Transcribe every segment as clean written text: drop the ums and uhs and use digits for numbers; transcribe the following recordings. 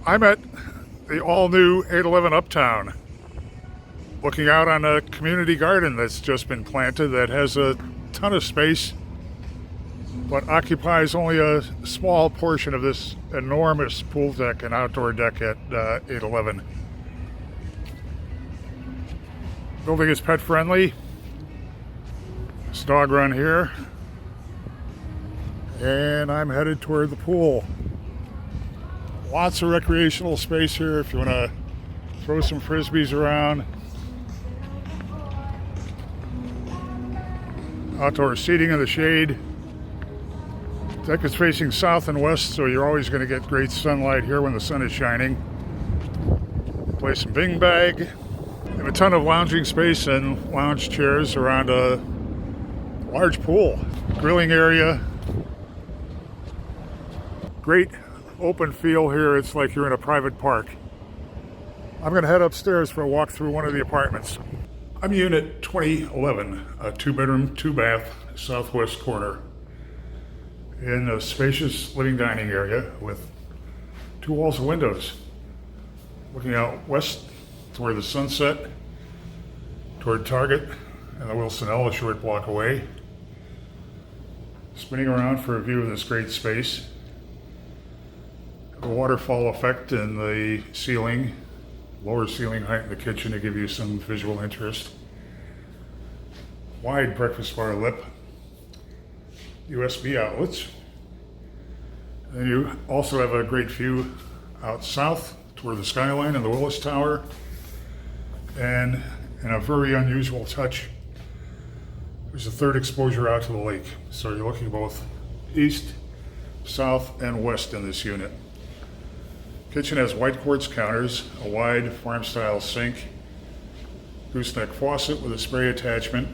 I'm at the all-new 811 Uptown, looking out on a community garden that's just been planted that has a ton of space, but occupies only a small portion of this enormous pool deck and outdoor deck at 811. Building is pet friendly. It's dog run here. And I'm headed toward the pool. Lots of recreational space here if you want to throw some frisbees around. Outdoor seating in the shade. Deck is facing south and west, so you're always going to get great sunlight here when the sun is shining. Play some bing bag. We have a ton of lounging space and lounge chairs around a large pool. Grilling area. Great open feel here. It's like you're in a private park. I'm going to head upstairs for a walk through one of the apartments. I'm unit 2011, a 2-bedroom, 2-bath, southwest corner in a spacious living dining area with 2 walls of windows. Looking out west toward the sunset, toward Target and the Wilson L, a short block away. Spinning around for a view of this great space. A waterfall effect in the ceiling, lower ceiling height in the kitchen to give you some visual interest. Wide breakfast bar lip, USB outlets. And you also have a great view out south toward the skyline and the Willis Tower. And in a very unusual touch, there's a third exposure out to the lake. So you're looking both east, south, and west in this unit. Kitchen has white quartz counters, a wide farm-style sink, gooseneck faucet with a spray attachment.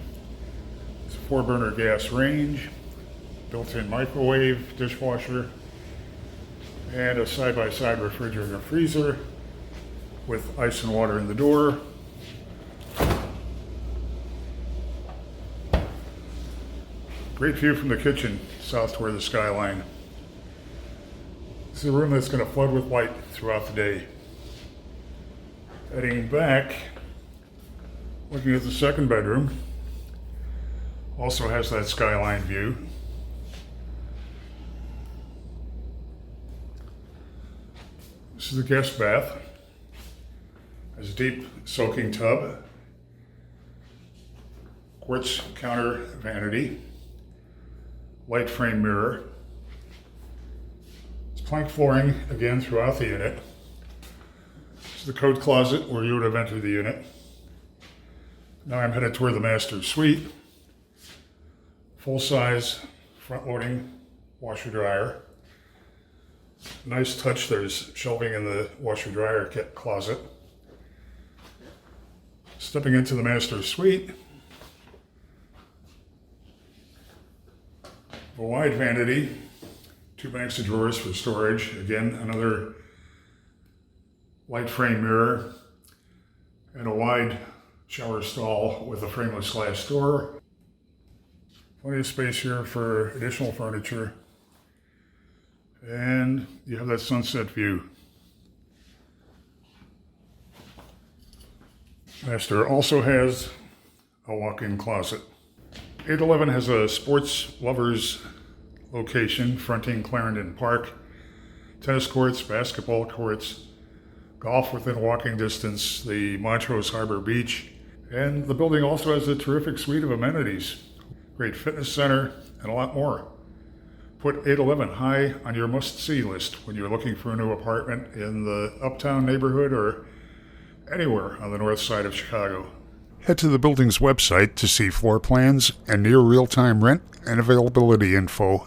It's a 4-burner gas range, built-in microwave, dishwasher, and a side-by-side refrigerator freezer with ice and water in the door. Great view from the kitchen, south toward the skyline. This is a room that's going to flood with light throughout the day. Heading back, looking at the second bedroom, also has that skyline view. This is the guest bath. There's a deep soaking tub, quartz counter vanity, light frame mirror. Plank flooring again throughout the unit. This is the coat closet where you would have entered the unit. Now I'm headed toward the master suite. Full-size, front-loading washer dryer. Nice touch, there's shelving in the washer dryer closet. Stepping into the master suite. A wide vanity. 2 banks of drawers for storage. Again, another light frame mirror and a wide shower stall with a frameless glass door. Plenty of space here for additional furniture. And you have that sunset view. Master also has a walk-in closet. 811 has a sports lovers location fronting Clarendon Park. Tennis courts, basketball courts, golf within walking distance, the Montrose Harbor Beach, and the building also has a terrific suite of amenities. Great fitness center and a lot more. Put 811 high on your must-see list when you're looking for a new apartment in the Uptown neighborhood or anywhere on the north side of Chicago. Head to the building's website to see floor plans and near real-time rent and availability info.